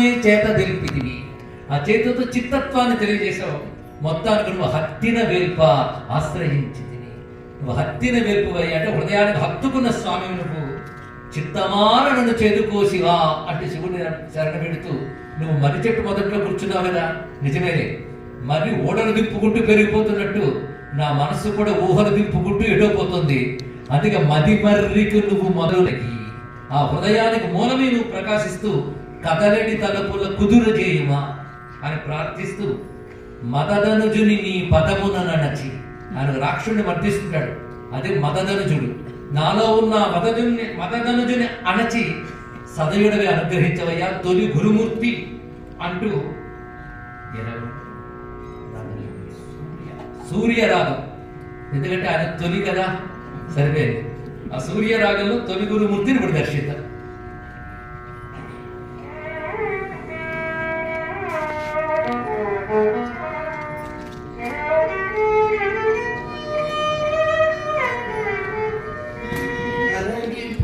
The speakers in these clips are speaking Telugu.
చిత్తమునే చేత తెలిపితివి. ఆ చేతితో చిత్తత్వాన్ని తెలియజేశావు. మొత్తానికి నువ్వు హత్తిన వేల్ప ఆశ్రయించితివి. నువ్వు హత్తిన వేల్పువై అంటే హృదయానికి హత్తుకున్న స్వామి నువ్వు. చిత్తమార నన్ను చేదుకోసివా అంటే శివుని శరణ పెడుతూ నువ్వు మర్రి చెట్టు మొదట్లో కూర్చున్నావు కదా, నిజమేలే. మరి ఓడలు దింపుకుంటూ పెరిగిపోతున్నట్టు నా మనస్సు కూడా ఊహలు దింపుకుంటూ ఎటోపోతుంది. అందుకే మది మర్రికి నువ్వు మొదలుకి ఆ హృదయానికి మూలమే నువ్వు ప్రకాశిస్తూ కదలడి తలపుల కుదుర చేయుమా అని ప్రార్థిస్తూ మదదనుజుని నీ పదమున నడచి ఆయన రాక్షుడిని మర్దిస్తుంటాడు. అదే మదదనుజుడు. నాలో ఉన్న మదదనుజుని అణచి సదయుడవి అనుగ్రహించవయ్యా తొలి గురుమూర్తి అంటూ సూర్యరాగం. ఎందుకంటే ఆయన తొలి కదా, సరిపోయింది. ఆ సూర్యరాగంలో తొలి గురుమూర్తిని ఇప్పుడు దర్శిద్దాం.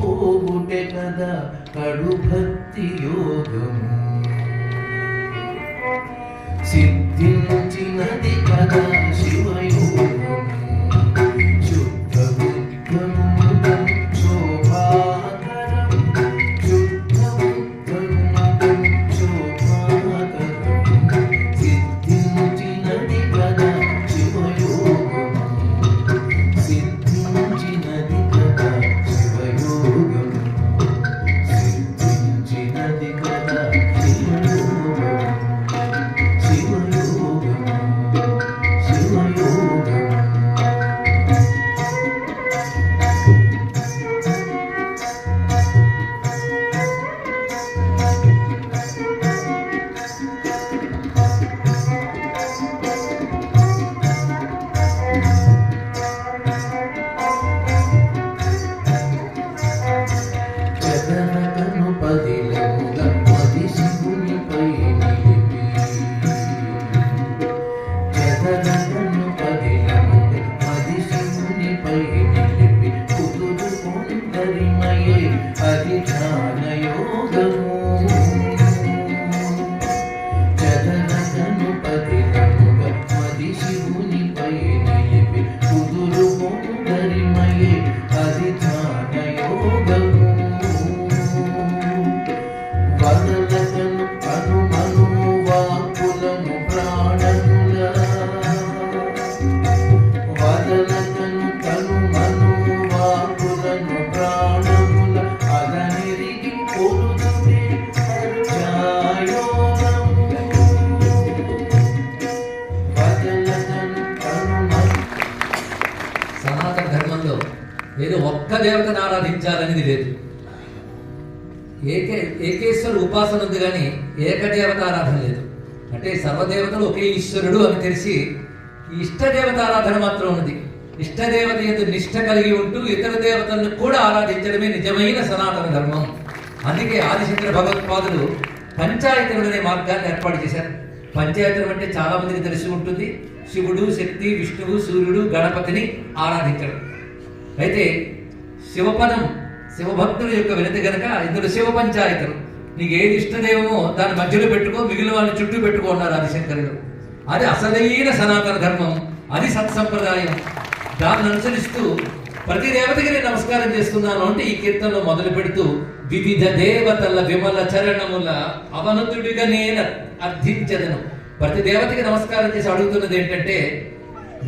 పోగుటే కదా కడు భక్తి యోగము, సిద్ధించినది కదా శివయోగము. శుద్ధ బుద్ధముదం శోభాకరం, శుద్ధ బుద్ధముదం శోభాకరం, సిద్ధించినది కదా శివయోగము, సిద్ధించినది కదా శివయోగము, సిద్ధించినది కదా శివయోగము, శివయోగము, శివయోగము. జగనకను పదిలముల పది శివునిపై నిలిపి, జగనకను పదిలముల పది శివునిపై నిలిపి, కుదురు కొందరిమయే అది ధ్యానయోగము. జగనకను పదిలముల పది శివునిపై నిలిపి, కుదురు కొందరిమయే అది ధ్యానయోగము. వదలకను కనుమను వాక్కులను ప్రాణముల, వదలకను కనుమను వాక్కులను ప్రాణముల, అదనిరిగి కొలుచునే అర్చాయోగము. వదలకను కనుమను. సనాతన ధర్మంలో ఏదో ఒక్క దేవతను ఆరాధించాలనేది లేదు. ఏకేశ్వర ఉపాసన ఉంది కానీ ఏకదేవత ఆరాధన లేదు. అంటే సర్వదేవతలు ఒకే ఈశ్వరుడు అని తెలిసి ఇష్టదేవత ఆరాధన మాత్రం ఉన్నది. ఇష్టదేవత ఎందు నిష్ఠ కలిగి ఉంటూ ఇతర దేవతలను కూడా ఆరాధించడమే నిజమైన సనాతన ధర్మం. అందుకే ఆదిశంకర భగవత్పాదులు పంచాయతనం అనే మార్గాన్ని ఏర్పాటు చేశారు. పంచాయతనం అంటే చాలా మందికి తెలిసి ఉంటుంది. శివుడు, శక్తి, విష్ణువు, సూర్యుడు, గణపతిని ఆరాధించడం. అయితే శివపదం శివభక్తుల యొక్క వినతి గనక ఇందులో శివ పంచాయతనం. నీకు ఏది ఇష్టదేవమో దాని మధ్యలో పెట్టుకో, మిగిలిన వాళ్ళని చుట్టూ పెట్టుకో అన్నారు ఆదిశంకరులు. అది అసలైన సనాతన ధర్మం, అది సత్సంప్రదాయం. దాన్ని అనుసరిస్తూ ప్రతి దేవతకి నేను నమస్కారం చేస్తున్నాను అంటే ఈ కీర్తనలో మొదలు పెడుతూ వివిధ దేవతల విమల చరణముల అవనతుడిగా నేను అర్థించదను. ప్రతి దేవతకి నమస్కారం చేసి అడుగుతున్నది ఏంటంటే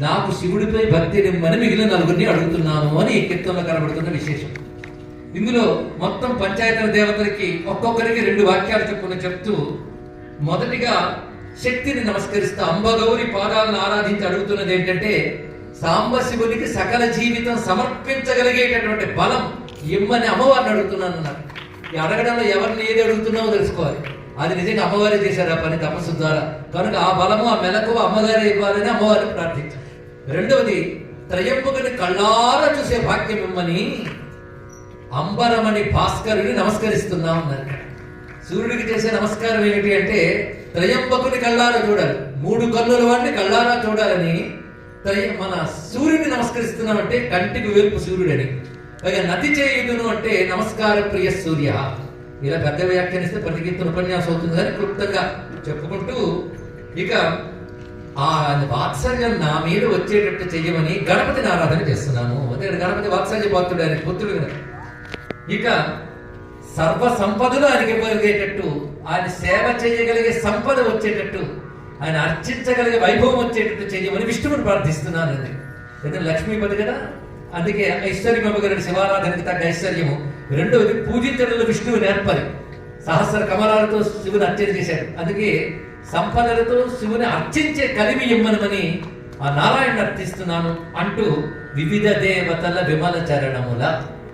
నాకు శివుడిపై భక్తి నిమ్మని మిగిలిన నలుగురిని అడుగుతున్నాను అని ఈ కీర్తనలో కనబడుతున్న విశేషం. ఇందులో మొత్తం పంచాయతన దేవతలకి ఒక్కొక్కరికి 2 వాక్యాలు చెప్పుకుని చెప్తూ మొదటిగా శక్తిని నమస్కరిస్తూ అంబగౌరి పాదాలను ఆరాధించి అడుగుతున్నది ఏంటంటే సాంబశివునికి సకల జీవితం సమర్పించగలిగేటటువంటి బలం ఇమ్మని అమ్మవారిని అడుగుతున్నాను అన్నారు. ఈ అడగడంలో ఎవరిని ఏది అడుగుతున్నావో తెలుసుకోవాలి. అది నిజంగా అమ్మవారే చేశారు ఆ పని తపస్సు ద్వారా. కనుక ఆ బలము ఆ మెలకు అమ్మగారే ఇవ్వాలని అమ్మవారిని ప్రార్థించారు. రెండవది త్రయంబకుని కళ్ళారా చూసే భాగ్యం ఇమ్మని అంబరమణి భాస్కరుని నమస్కరిస్తున్నాం అన్నారు. సూర్యుడికి చేసే నమస్కారం ఏమిటి అంటే త్రయంబకుని కళ్ళారా చూడాలి, 3 కన్నుల వాడిని కళ్ళారా చూడాలని మన సూర్యుడిని నమస్కరిస్తున్నామంటే కంటికి వేల్పు సూర్యుడని. పైగా నతి చేయుదును అంటే నమస్కార ప్రియ సూర్య. ఇలా పెద్ద వ్యాఖ్యానిస్తే ప్రతి కీర్తన ఉపన్యాసం అవుతుంది కానీ క్లుప్తంగా చెప్పుకుంటూ ఇక ఆ వాత్సల్యం నా మీద వచ్చేటట్టు చెయ్యమని గణపతిని ఆరాధన చేస్తున్నాను. అదే గణపతి వాత్సల్య పాత్రుడు, ఆయన పుత్రుడు కదా. ఇక సర్వ సంపదలు ఆయనకి ఇవ్వగలిగేటట్టు, ఆయన సేవ చేయగలిగే సంపద వచ్చేటట్టు, ఆయన అర్చించగలిగే వైభవం వచ్చేటట్టు చెయ్యమని విష్ణువుని ప్రార్థిస్తున్నాను. అది ఎందుకంటే లక్ష్మీపతి కదా, అందుకే ఐశ్వర్యం ఇవ్వగలిగిన శివారాధనకి తగ్గ ఐశ్వర్యము. రెండవది పూజించడంలో విష్ణువు నేర్పరి, సహస్ర కమలాలతో శివుని అర్చన చేశాడు. అందుకే సంపదలతో శివుని అర్చించే కలిమి ఇమ్మనమని ఆ నారాయణ అర్థిస్తున్నాను అంటూ వివిధ దేవతల విమల చరణముల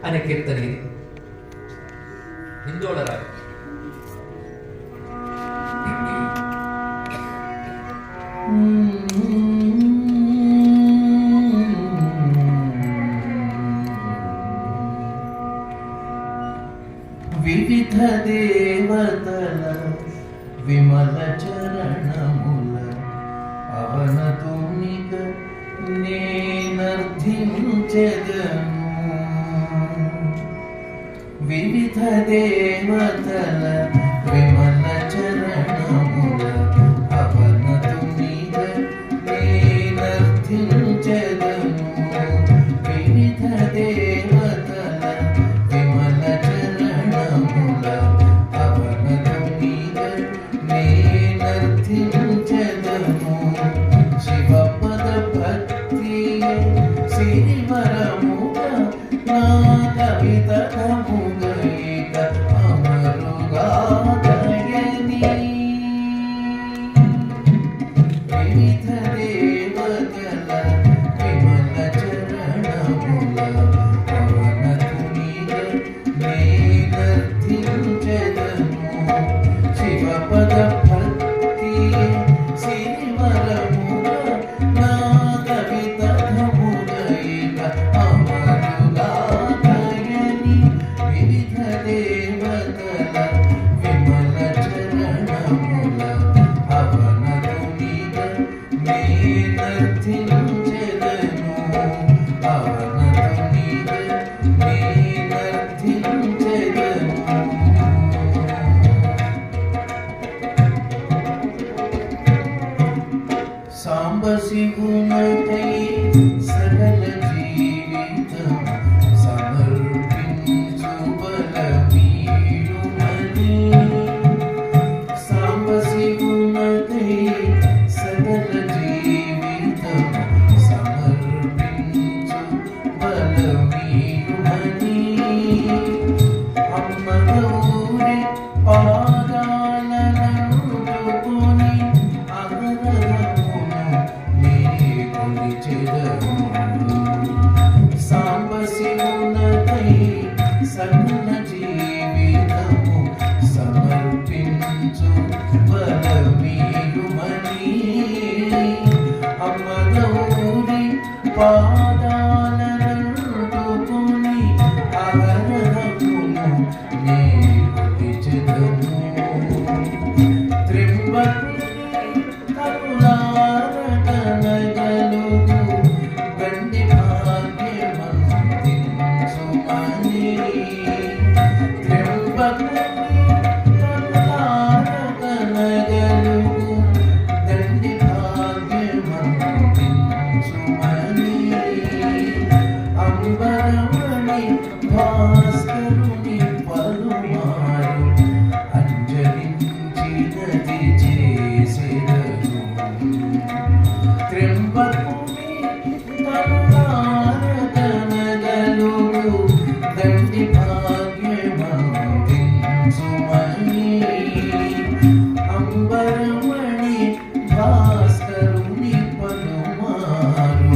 అనే కీర్తన ఇది. హిందోళ రాగం. వివిధ దేవతల విమల చరణముల అవనతునిక నేనర్థించెదను. వివిధ దేవతల విమల చరణముల అవనతునిక నేనర్థించెదను. వివిధ దేవతల విమల చరణముల అవనతునిక నేనర్థించెదను. శివపద భక్తి శ్రీవరముగ నా కవిత కముగైక అమరుగా దయని. వివిధ దేవతల విమల చరణముల అవనతునిక నేనర్థించెదను. శివపద భక్తి శ్రీవరముగ నా కవిత కముగైక అమరుగా దయని. వివిధ దేవతల విమల చరణముల అవనతునిక నేనర్థించెదను. అవనతునిక నేనర్థించెదను. సాంబ శివునకై సకల జీవితం సమర్పించు బలమీయుమని. సాంబ శివునకై సకల జీవితం సమర్పించు బలమీయుమని. అమ్మ గౌరి పాదాలనందుకొని అగరగమును నీ కొలిచెదను. సాంబ శివునకై సకల జీవితము సమర్పించు బలమీయుమని. అమ్మ గౌరి పాదాలనందుకొని అగరగమును నీ కొలిచెదను. త్రింబకుని కరుణారకనగలుగు గండి భాగ్యమంతించుమని. త్రింబకుని కరుణారకనగలుగు గండి భాగ్యమంతించుమని. అంబరమణి భాస్కరుని పలుమారు అంజలించినది చేసెదను. త్రింబకుని కరుణారకనగలుగు దండి భాగ్యమంతించుమని. అంబరమణి భాస్కరుని పలుమారు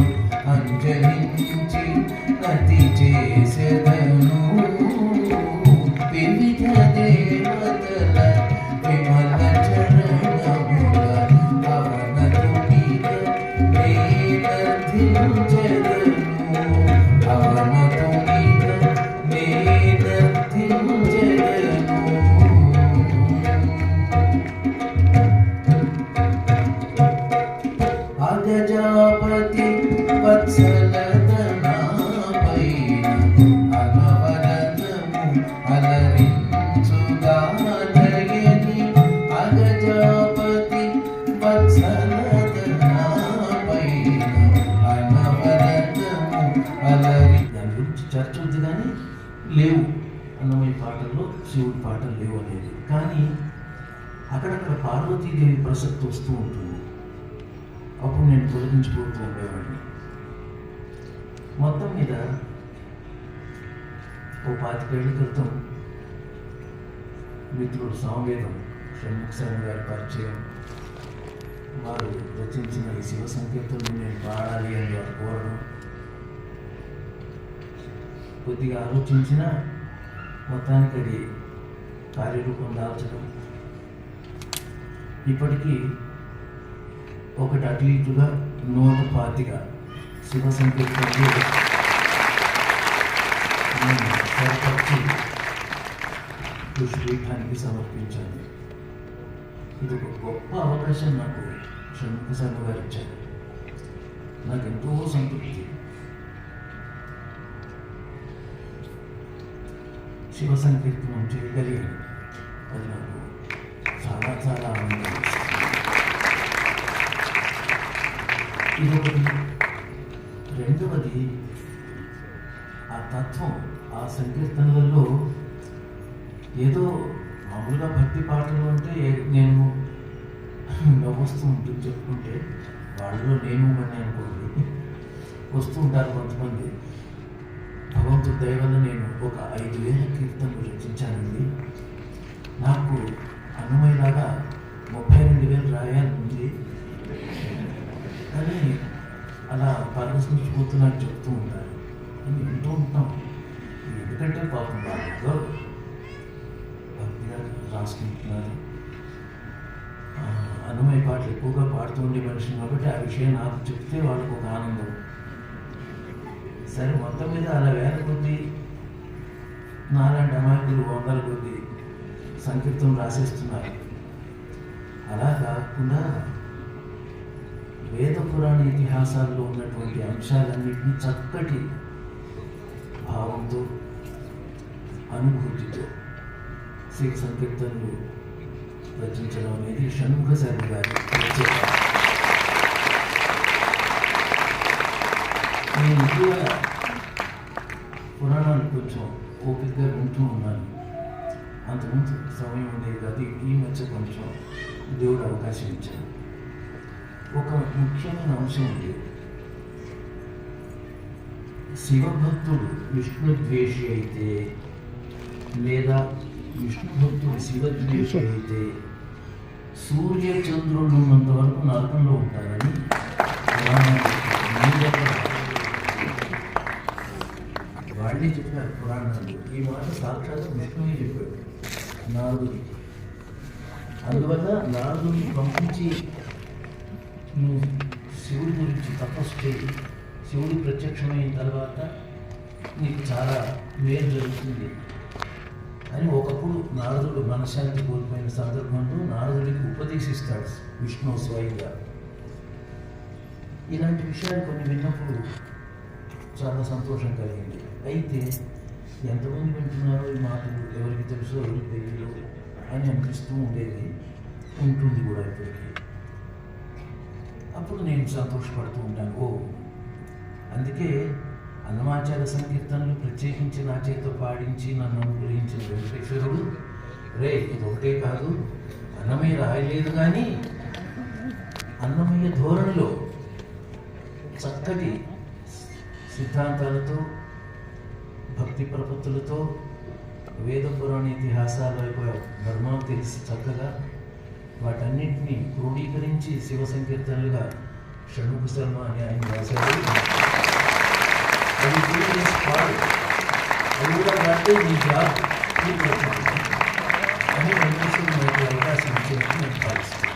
అంజలించి నది చేసెదను. వివిధ దేవతల విమల చరణముల అవనతునిక నేనర్థించెదను. అవనతునిక నేనర్థించెదను. అగజాపతి వత్సలతనాపైన అనవరతము అలరించుగా లేవు, అన్నమయ్య పాటల్లో శివుడి పాటలు లేవు అనేది. కానీ అక్కడక్కడ పార్వతీదేవి ప్రసక్తి వస్తూ ఉంటుంది. అప్పుడు నేను తొలగించిపోతూ ఉండేవాడిని. మొత్తం మీద ఓ 25 ఏళ్ల క్రితం మిత్రుడు సామవేదం షణ్ముఖ శర్మ గారి పరిచయం, వారు రచించిన ఈ శివ సంకీర్తనలు నేను పాడాలి అని వారు కోరడం, కొద్దిగా ఆలోచించిన మొత్తానికి అది కార్యరూపం దాల్చడం. ఇప్పటికీ ఒకటి అటు ఇటుగా 125 శివ సంకీర్తనలు నేను స్వరపరిచి కృష్ణపీఠానికి సమర్పించాను. ఇది ఒక గొప్ప అవకాశం నాకు షణ్ముఖ శర్మ గారు ఇచ్చారు. నాకు ఎంతో సంతృప్తి. శివ సంకీర్తనం చేయగలిగాను. అది నాకు చాలా చాలా ఆనందం ఇస్తుంది. ఇదొకటి. రెండవది, ఆ తత్వం ఆ సంకీర్తనలలో ఏదో మామూలుగా భక్తి పాటలు అంటే నేను నవ్వొస్తూ ఉంటుంది చెప్పుకుంటే, వాళ్ళలో నేను అని అనుకోండి వస్తూ ఉంటారు కొంతమంది. భగవంతుడి దయ వల్ల నేను ఒక 5,000 కీర్తనలు రచించానండి. నాకు అన్నమయ్యలాగా 32,000 రాయాలని ఉంది. కానీ అలా పరమశించిపోతూ నాకు చెప్తూ ఉంటారు అని వింటూ ఉంటాం. ఎందుకంటే పాపం వాళ్ళు భక్తిగా రాసుకుంటున్నారు. అన్నమయ్య పాటలు ఎక్కువగా పాడుతూ ఉండే మనిషిని కాబట్టి ఆ విషయం నాకు చెప్తే వాళ్ళకు ఒక ఆనందం. సరే, మొత్తం మీద అలా 1000 కొద్ది నాలాంటి అమాయకులు 100 కొద్ది సంకీర్తనం రాసేస్తున్నారు. అలా కాకుండా వేద పురాణ ఇతిహాసాల్లో ఉన్నటువంటి అంశాలన్నింటినీ చక్కటి భావంతో అనుభూతితో శివ సంకీర్తనలు రచించడం అనేది షణ్ముఖ శర్మ గారి ప్రత్యేకత. నేను ఇటీవల పురాణాలు కొంచెం ఓపికగా వింటూ ఉన్నాను. అంతకుముందు సమయం ఉండేది కాదు. ఈ మధ్య కొంచెం దేవుడు అవకాశం ఇచ్చాను. ఒక ముఖ్యమైన అంశం ఉంది. శివభక్తుడు విష్ణు ద్వేషి అయితే లేదా విష్ణు భక్తుడు శివద్వేషి అయితే సూర్య చంద్రులు ఉన్నంత వరకు నరకంలో ఉంటారని వాళ్ళే చెప్పారు పురాణాలు. ఈ మాట సాక్షాత్ విష్ణువే చెప్పాడు నారదుడికి. అందువల్ల నారదుడిని పంపించి నువ్వు శివుడి గురించి తపస్సు చేయి, శివుడి ప్రత్యక్షమైన తర్వాత నీకు చాలా మేలు జరుగుతుంది అని ఒకప్పుడు నారదుడు మనశ్శాంతి కోల్పోయిన సందర్భంలో నారదుడికి ఉపదేశిస్తాడు విష్ణువు స్వయంగా. ఇలాంటి విషయాలు కొన్ని విన్నప్పుడు చాలా సంతోషం కలిగింది. అయితే ఎంతమంది వింటున్నారో ఈ మాటలు, ఎవరికి తెలుసో ఎవరికి తెలియదు అని అనిపిస్తూ ఉండేది, ఉంటుంది కూడా ఇప్పటికీ. అప్పుడు నేను సంతోషపడుతూ ఉంటాను. అందుకే అన్నమాచార్య సంకీర్తనలు ప్రత్యేకించి నా చేత పాడించి నన్ను అనుగ్రహించిన వెంకటేశ్వరుడు, రే ఇది ఒకటే కాదు, అన్నమయ్య రాయలేదు కానీ అన్నమయ్య ధోరణిలో చక్కటి సిద్ధాంతాలతో భక్తి ప్రపత్తులతో వేద పురాణ ఇతిహాసాల యొక్క ధర్మాలు తెలిసి చక్కగా వాటన్నింటినీ క్రోడీకరించి శివ సంకీర్తనలుగా షణ్ముఖ శర్మ అని ఆయన రాశారు. అది పాడు, అది కూడా రాస్తే నీ జాబ్ అని వెంకటేశ్వరుడు మనకు అవకాశం ఇచ్చినట్టు నేను భావిస్తాను.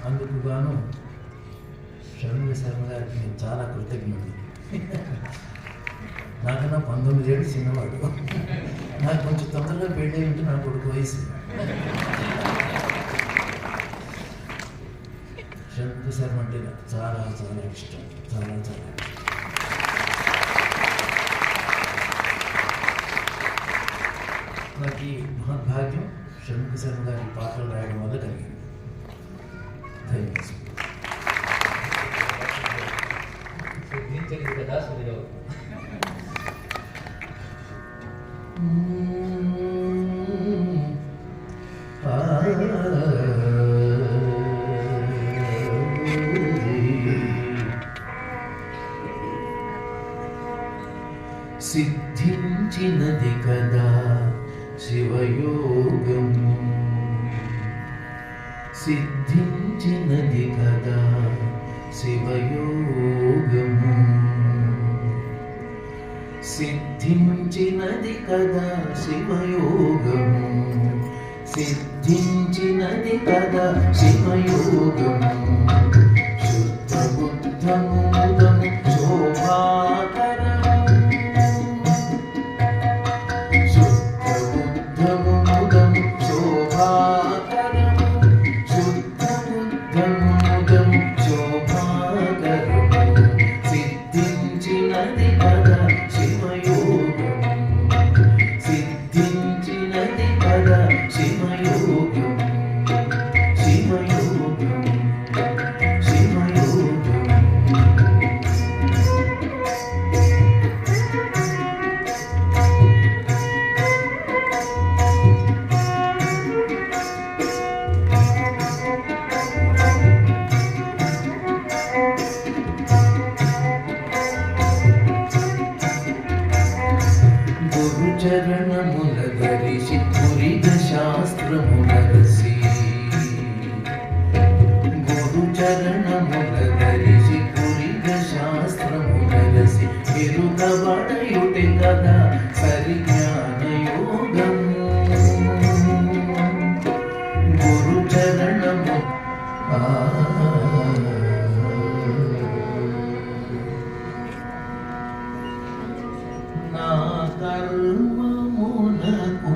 అందుకు గాను షణ్ముఖ శర్మ గారికి నేను చాలా కృతజ్ఞుడు. నాకన్నా 19 ఏళ్ళు చిన్నవాడు. నాకు కొంచెం తొందరగా పెళ్ళి ఉంటే నా కొడుకు వయసు. షణ్ముఖ శర్మ అంటే నాకు చాలా చాలా ఇష్టం, చాలా చాలా ఇష్టం. నాకు ఈ మహద్భాగ్యం షణ్ముఖ శర్మ గారి పాటలు రాయడం వల్ల కలిగింది. ధన్యవాదాలు. తెలియదు కదా సూర్యరావు. సిద్ధించినది కదా శివయోగము, సిద్ధించినది కదా శివయోగము, సిద్ధించినది కదా శివయోగము, సిద్ధించినది కదా శివయోగము. శుద్ధ బుద్ధముదము శోభాకరము, శుద్ధ బుద్ధముదము శోభాకరము, శుద్ధ బుద్ధముదము శోభాకరము. సిద్ధించినది కదా శివయోగము, సిద్ధించినది కదా శివయోగము, శివయోగము, శివయోగము. చరణముల ధరిసి పురిగ శాస్త్రములరసి, గురు చరణముల ధరిసి పురిగ శాస్త్రములరసి, ఎరుగబడయుటే కదా సరిజ్ఞాన యోగము. గురు చరణము నా కర్మమునకు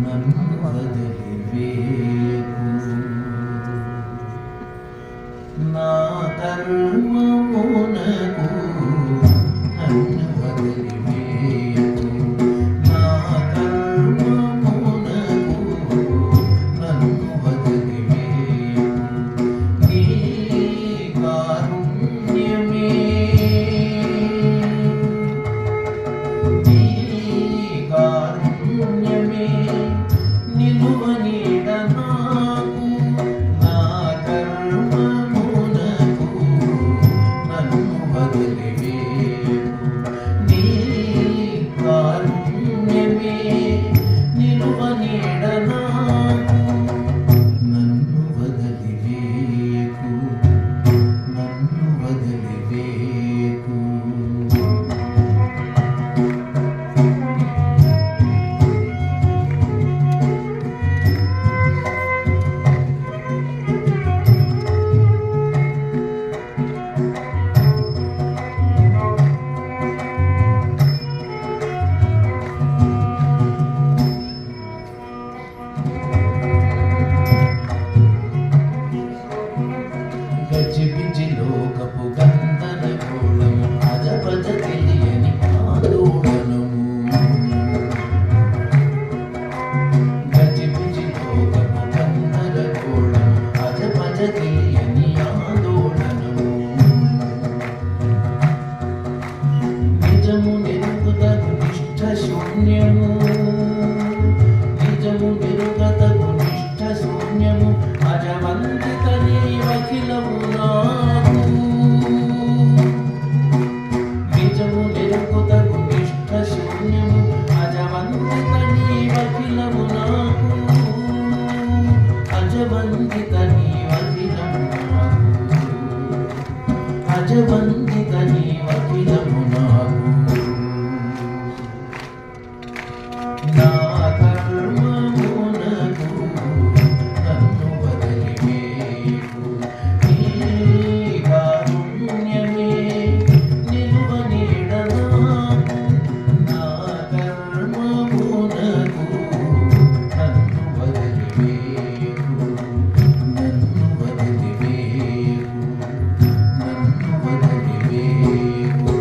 నన్ను వదిలివేయకు, నా కర్మమునకు నన్ను వదిలివేయకు, నా కర్మమునకు నన్ను వదిలివేయకు. నీ కారుణ్యమే నిలువనీడ నాకు, నా కర్మమునకు నన్ను వదిలివేయకు. నీ కారుణ్యమే నిలువనీడ నాకు, నన్ను వదిలివేయకు, నన్ను వదిలివేయకు. గజిబిజి లోకపు గందరగోళము, అజపజ తెలియని ఆందోళనము. గజిబిజి లోకపు గందరగోళము, అజపజ తెలియని ఆందోళనము. నిజము నిరుగుదగు నిష్ఠ శూన్యము, నిజము నిరుగతగు నిష్ఠ శూన్యము. అజవంతిత నీవఖిలము నాకు, నిజము నిరుగుదగు నిష్ఠ శూన్యము. అజవంతిత నీవఖిలము నాకు, అజవంతిత నీవఖిలము నాకు, అజవంతిత నీవఖిలము నాకు. నా కర్మమునకు నన్ను వదిలివేయకు, నీ కారుణ్యమే నిలువనీడ నాకు, నా కర్మమునకు నన్ను వదిలివేయకు, నన్ను వదిలివేయకు, నన్ను వదిలివేయకు.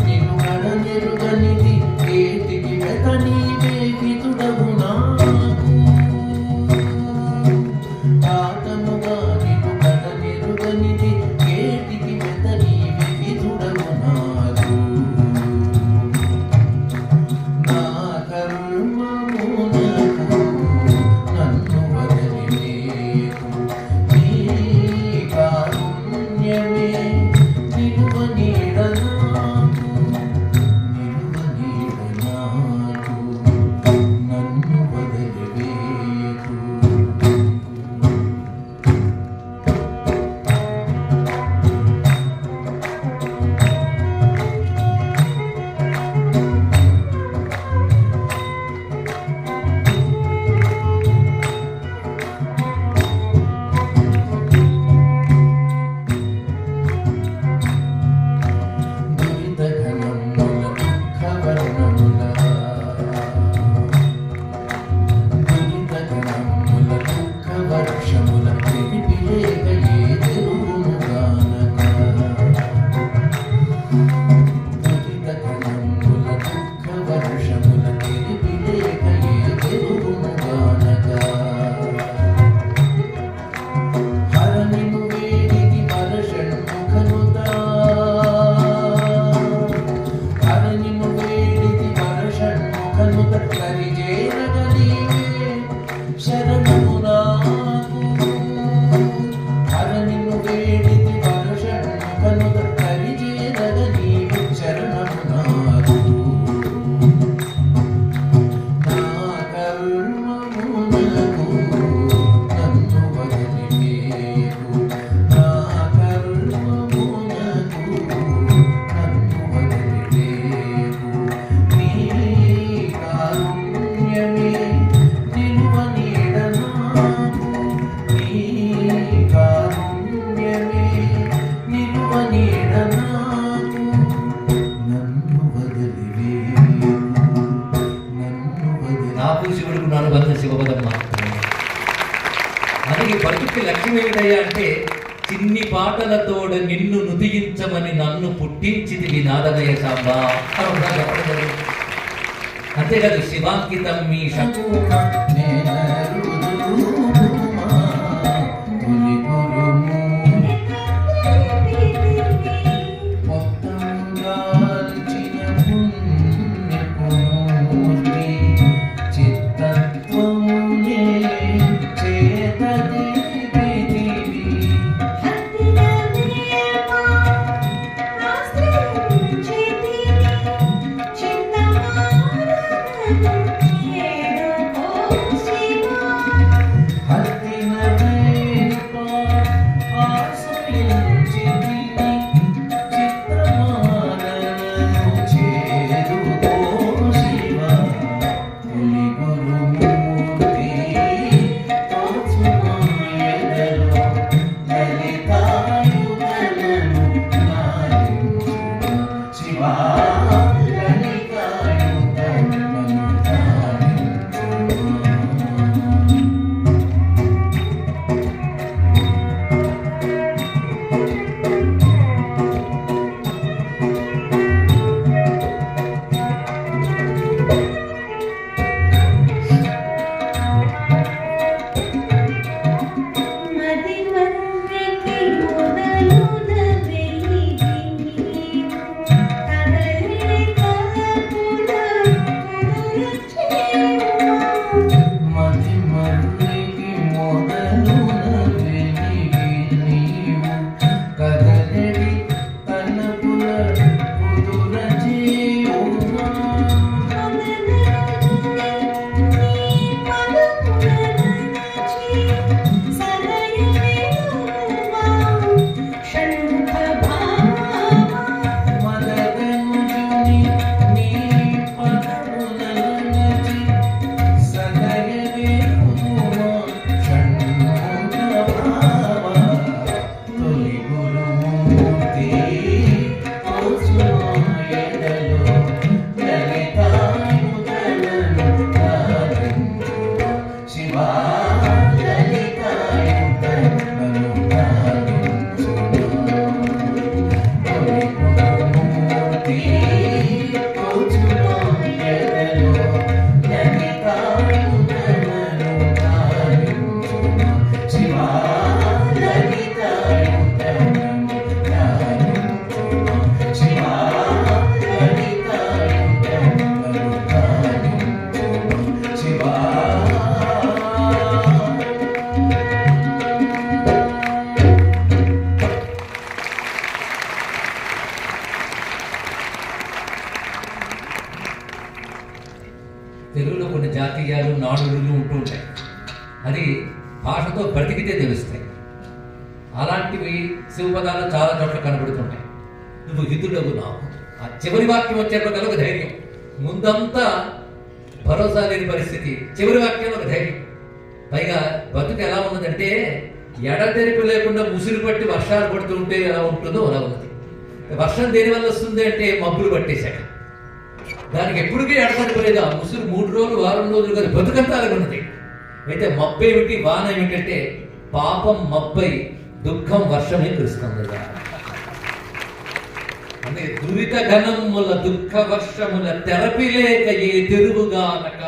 నిన్ను కడనెరుగనిది ఏటికి వెత నీవే వితుడవు నాకు తాతముగా నిన్ను కడనెరుగనిది ఏటికి వెత నీవే వితుడవు నాకు నా కర్మమునకు నన్ను వదలివేకు నీ కారుణ్యమే నిలువ నీడ నాకు నన్ను వదలివేకు నాకు శివుడికి అనుబంధ శివపదం మాత్రమే. మనకి బతుకు లక్ష్యం ఏమిటయ్యా అంటే చిన్ని పాటలతోడు నిన్ను నుతిగించమని నన్ను పుట్టించిది నాదనయ సాంబా అంతేకాదు శివాంకితం మీ తెలుగులో కొన్ని జాతీయాలు నాడులు ఉంటూ ఉంటాయి. అది భాషతో బ్రతికితే తెలుస్తాయి. అలాంటివి శివపదాలు చాలా చోట్ల కనబడుతుంటాయి. నువ్వు హితుడవు నాకు, ఆ చివరి వాక్యం వచ్చేప్పటికల్లా ఒక ధైర్యం. ముందంతా భరోసా లేని పరిస్థితి, చివరి వాక్యంలో ఒక ధైర్యం. పైగా బతుకు ఎలా ఉన్నదంటే ఎడతెరిపి లేకుండా ముసురు పట్టి వర్షాలు పడుతూ ఉంటే ఎలా ఉంటుందో అలా ఉన్నది. వర్షం దేనివల్ల వస్తుంది అంటే మబ్బులు పట్టేశాక దానికి ఎప్పటికీ ఎడతెరిపి లేదు. ఆ ముసురు 3 రోజులు 4 రోజులు కాదు, బతుకంతా అలాగే ఉన్నది. అయితే మబ్బు ఏమిటి, వాన ఏమిటంటే పాపం మబ్బై దుఃఖం వర్షమే కురుస్తుంది. అంటే దురిత ఘనముల దుఃఖ వర్షముల తెరపి లేక ఏ తెరువుగానక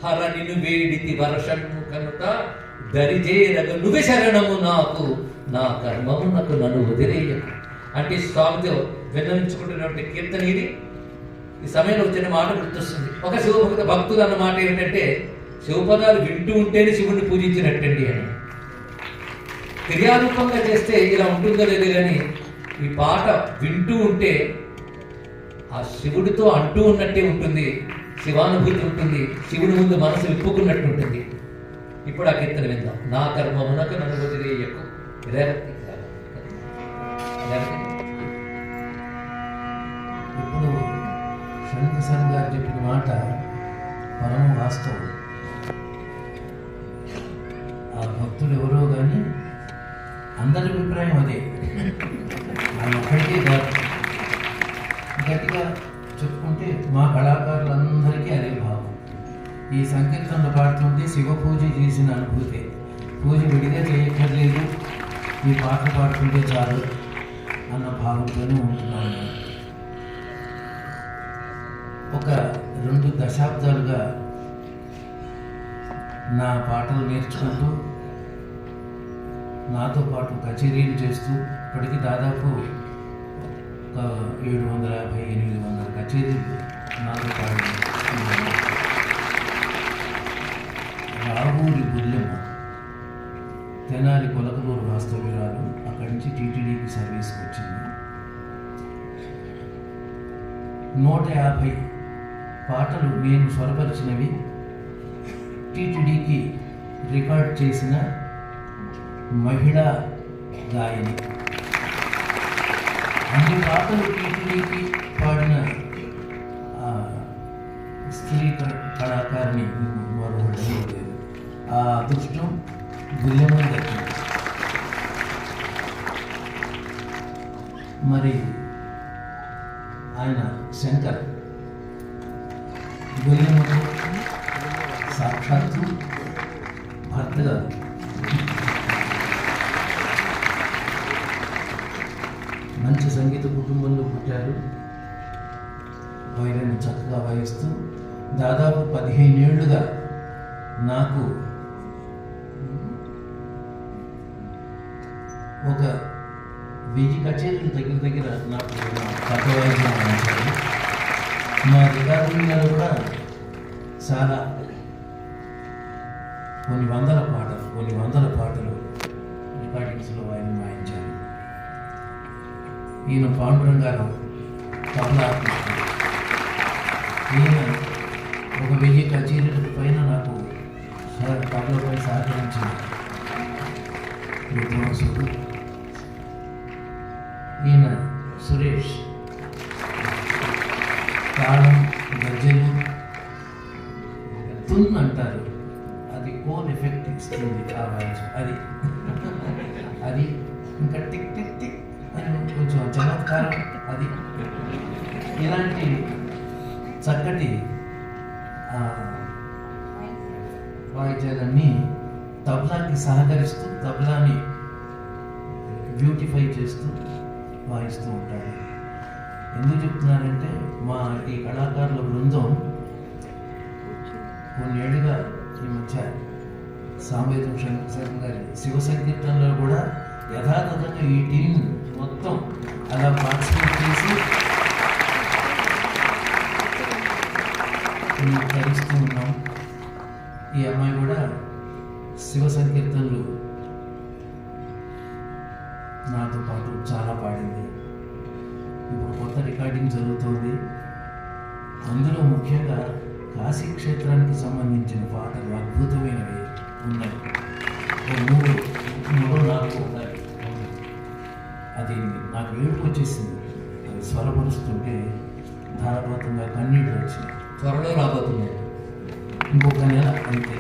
హర నిన్ను వేడితి వర్షము కనుక దరిజేరగ నువ్వే శరణము నాకు, నా కర్మమునకు నన్ను వదిలేయకు. అంటే స్వామితో విన్నవించుకుంటున్నటువంటి కీర్తన ఇది. ఈ సమయంలో వచ్చిన మాట గుర్తొస్తుంది. ఒక శివభక్త భక్తులు అన్న మాట ఏమిటంటే శివపదాలు వింటూ ఉంటేనే శివుడిని పూజించినట్టండి అని. క్రియారూపంగా చేస్తే ఇలా ఉంటుందో లేదు, కానీ ఈ పాట వింటూ ఉంటే ఆ శివుడితో అంటూ ఉన్నట్టే ఉంటుంది, శివానుభూతి ఉంటుంది, శివుడి ముందు మనసు విప్పుకున్నట్టు ఉంటుంది. ఇప్పుడు ఆ కీర్తన విందాం. నా కర్మమునకు నన్ను వదిలేయకు. రేవతి ఇప్పుడు షణ్ముఖ గారు చెప్పిన మాట పరమ వాస్తవం. ఆ భక్తులు ఎవరో కానీ అందరి అభిప్రాయం అదే. ఆయన ఒక్కడికే కాదు, గట్టిగా చెప్పుకుంటే మా కళాకారులందరికీ అదే భావం. ఈ సంకీర్తనలు పాడుతుంటే శివ పూజ చేసిన అనుభూతి. పూజ విడిగా చేయక్కర్లేదు, ఈ పాటలు పాడుతుంటే చాలు అన్న భావంతోనే ఉంటున్నాను. ఒక 2 దశాబ్దాలుగా నా పాటలు నేర్చుకుంటూ నాతో పాటు కచేరీలు చేస్తూ ఇప్పటికీ దాదాపు ఒక 750-800 కచేరీలు నాతో పాటు. రావూరి బుల్లెమ్మ తెనాలి కొలకలూరు వాస్తవ్యురాలు, అక్కడి నుంచి టీటీడీకి సర్వీస్కి వచ్చింది. 150 పాటలు నేను స్వరపరిచినవి టీటీడీకి రికార్డ్ చేసిన మహిళా గాయని. అన్ని పాటలు టీటీడీకి పాడిన స్త్రీ కళాకారిణి మరొకటి లేదు. ఆ అదృష్టం బుల్లెమ్మ దక్కింది. మరి ఆయన శంకర్ బుల్లెమ్మకు సాక్షాత్తు భర్తగా మంచి సంగీత కుటుంబంలో పుట్టారు. వైలిన్ చక్కగా వాయిస్తూ దాదాపు 15 ఏళ్లుగా నాకు ఒక 1000 కచేరీలు దగ్గర నాకు కథవాయిద్యం అందించారు. మా రికార్డింగ్లో కూడా చాలా కొన్ని వందల పాటలు రికార్డింగ్స్లో ఆయన వాయించారు. ఈయన పాండురంగారావు తబలా ఆర్టిస్ట్. ఈయన ఒక 1000 కచేరీల పైన నాకు తబలపై సహకరించిన విద్వాంసుడు. ఈయన సురేష్ తాళం గజ్జలు తున్ అంటారు, అది కోన్ ఎఫెక్ట్ ఇస్తుంది ఆ వాయిస్. అది ఇంకా టిక్ టిక్ టిక్ అని కొంచెం చమత్కారం. అది ఇలాంటి చక్కటి వాయిద్యాలన్నీ తబలాకి సహకరిస్తూ తబలాని బ్యూటిఫై చేస్తూ వాయిస్తూ ఉంటాడు. ఎందుకు చెప్తున్నారంటే మా ఈ కళాకారుల బృందం కొన్నేళ్ళుగా ఈ మధ్య సాంవేదం శంకర్ గారి శివ సంకీర్తనలో కూడా యథాతథంగా ఈ టీం మొత్తం అలా పార్టిసిపేట్ చేసి తరిస్తూ ఉన్నాం. ఈ అమ్మాయి కూడా శివ సంకీర్తనలు నాతో పాటు చాలా పాడింది. ఇప్పుడు కొత్త రికార్డింగ్ జరుగుతుంది. అందులో ముఖ్యంగా కాశీ క్షేత్రానికి సంబంధించిన పాటలు అద్భుతమైనవి ఉన్నాయి. మూడు నాలుగు ఉన్నాయి. అది నాకు ఏడుపు వచ్చేసింది. అది స్వరపరుస్తుంటే ధారాపాతంగా కన్నీళ్ళు వచ్చినాయి. త్వరలో రాబోతున్నాయి. ఇంకొక నెల అంతే.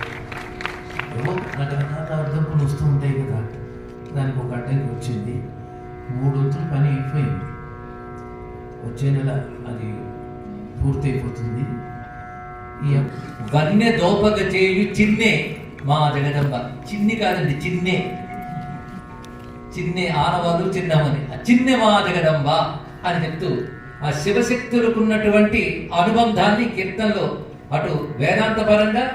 ఏవో రకరకాల అడ్డంకులు వస్తూ ఉంటాయి కదా, దానికి ఒక అడ్డంకి వచ్చింది. 3 వంతుల పని అయిపోయింది. వచ్చే నెల అది పూర్తయిపోతుంది. వన్నె దోపగ చేయు చిన్నే మా జగదంబ. చిన్ని కాదండి, చిన్నే. చిన్నే ఆనవాలు చిన్నమని, చిన్నె మా జగదంబ అని చెప్తూ ఆ శివశక్తులకు ఉన్నటువంటి అనుబంధాన్ని కీర్తనలో అటు వేదాంత పరంగా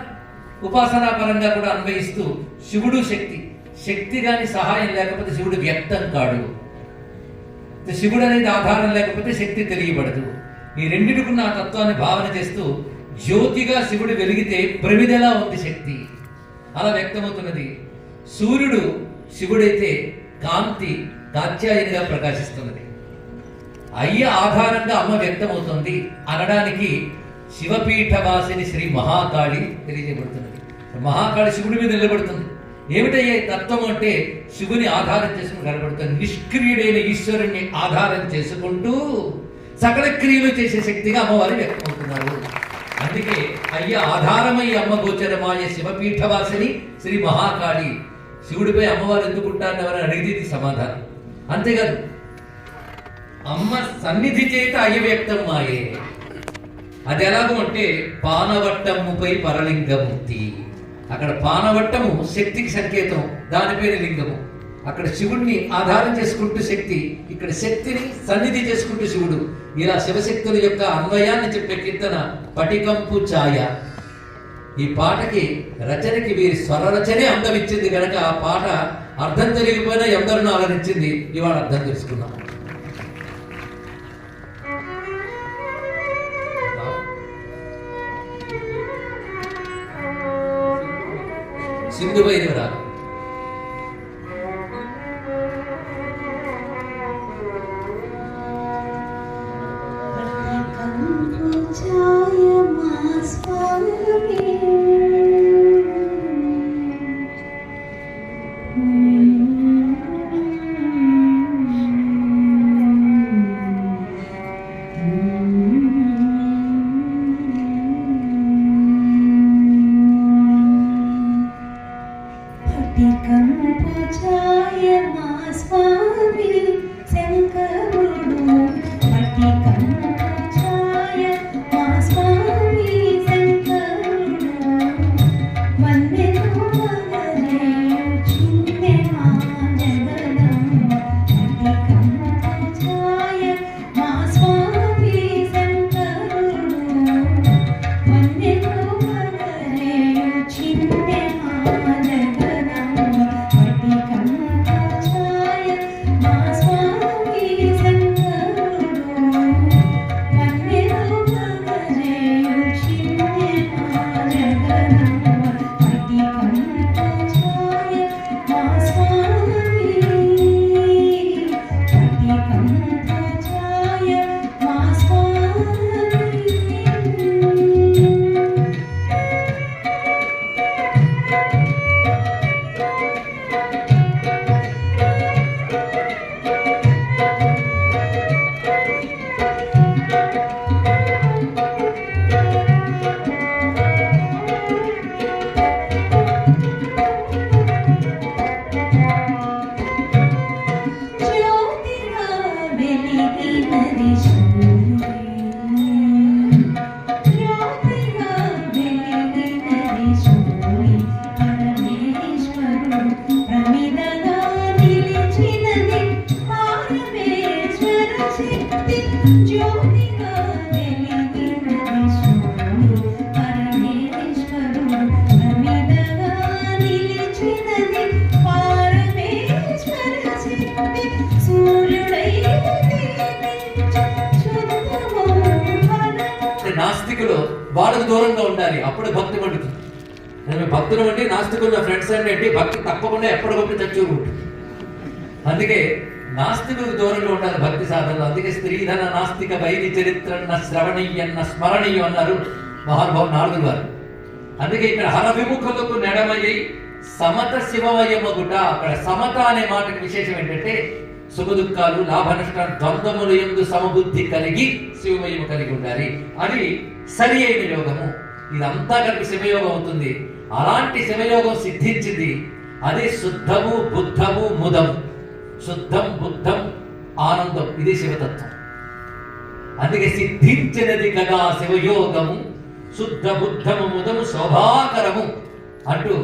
ఉపాసనా పరంగా కూడా అన్వయిస్తూ శివుడు శక్తి గాని సహాయం లేకపోతే శివుడు వ్యక్తం కాడు. శివుడు అనేది ఆధారం లేకపోతే శక్తి తెలియబడదు. ఈ రెండిటికున్న ఆ తత్వాన్ని భావన చేస్తూ జ్యోతిగా శివుడు వెలిగితే ప్రమిదలా ఉంది శక్తి, అలా వ్యక్తమవుతున్నది. సూర్యుడు శివుడైతే కాంతి కాత్యాయనిగా ప్రకాశిస్తున్నది. అయ్య ఆధారంగా అమ్మ వ్యక్తమవుతుంది అనడానికి శివపీఠవాసిని శ్రీ మహాకాళి తెలియజేయబడుతున్నది. మహాకాళి శివుడి మీద నిలబడుతుంది. ఏమిటయ్యే తత్వం అంటే శివుని ఆధారం చేసుకుని కనబడుతుంది. నిష్క్రియుడైన ఈశ్వరుణ్ణి ఆధారం చేసుకుంటూ సకల క్రియలు చేసే శక్తిగా అమ్మవారు వ్యక్తమవుతున్నారు. అందుకే అయ్య ఆధారమై అమ్మ గోచరమాయ శివపీఠవాసిని శ్రీ మహాకాళి. శివుడిపై అమ్మవారు ఎందుకుంటారని ఎవరైనా అడిగితే సమాధానం. అంతేకాదు, అమ్మ సన్నిధి చేత అయ్య వ్యక్తం మాయే. అది ఎలాగో అంటే పానవట్టముపై పరలింగమూర్తి. అక్కడ పానవట్టము శక్తికి సంకేతం, దానిపైన లింగము. అక్కడ శివుడిని ఆధారం చేసుకుంటూ శక్తి, ఇక్కడ శక్తిని సన్నిధి చేసుకుంటూ శివుడు. ఇలా శివశక్తుల యొక్క అన్వయాన్ని చెప్పే కీర్తన పటికంపు ఛాయ. ఈ పాటకి రచనకి వీరి స్వర రచనే అందం ఇచ్చింది కనుక ఆ పాట అర్థం తెలియకపోయినా ఎందరినో ఆలోచించింది. ఇవాళ అర్థం తెలుసుకున్నాం. సింధు వైద్యురాలు నాస్తికులు వాళ్ళకు దూరంగా ఉండాలి, అప్పుడు భక్తి పండుతుంది. నేను భక్తులు అంటే నాస్తికులు నా ఫ్రెండ్స్ అంటే భక్తి తప్పకుండా ఎప్పటికప్పుడు చచ్చుకుంటుంది. అందుకే నాస్తికులకు దూరంగా ఉండాలి భక్తి సాధనలో. అందుకే స్త్రీధన నాస్తిక వైరి చరిత్రన్న శ్రవణీయన్న స్మరణీయం అన్నారు మహానుభావుడు నారదుడు వారు. అందుకే ఇక్కడ హర విముఖులకు నెడమయ్యి సమత శివమయమగుట. అక్కడ సమత అనే మాటకి విశేషం ఏంటంటే సుఖ దుఃఖాలు లాభ నష్ట ద్వంద్వములు యందు సమబుద్ధి కలిగి శివమయము కలిగి ఉండాలి. అది సరి అయిన యోగము. ఇదంతా కలిపి శివయోగం అవుతుంది. అలాంటి శివయోగం సిద్ధించింది. అది శుద్ధము బుద్ధము ముదము. శుద్ధం బుద్ధం ఆనందం, ఇది శివతత్వం. అందుకే సిద్ధించినది కదా శివయోగము, శుద్ధ బుద్ధము ముదము శోభాకరము అంటూ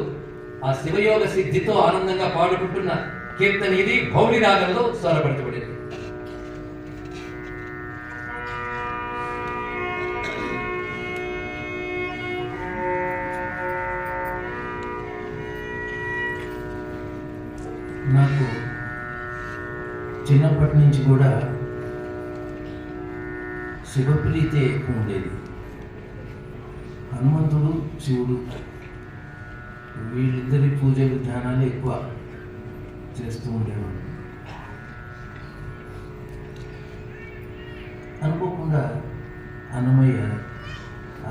ఆ శివయోగ సిద్ధితో ఆనందంగా పాడుకుంటున్న కీర్తన ఇది. భౌళి రాగంలో స్వరపరచబడింది. నాకు చిన్నప్పటి నుంచి కూడా శివప్రీతి ఎక్కువ ఉండేది. హనుమంతుడు శివుడు వీళ్ళిద్దరి పూజ విధానాలు ఎక్కువ చేస్తూ ఉండేవాడు. అనుకోకుండా అన్నమయ్య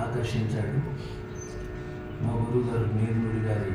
ఆకర్షించాడు. మా గురువు గారు నీరుముడి గారి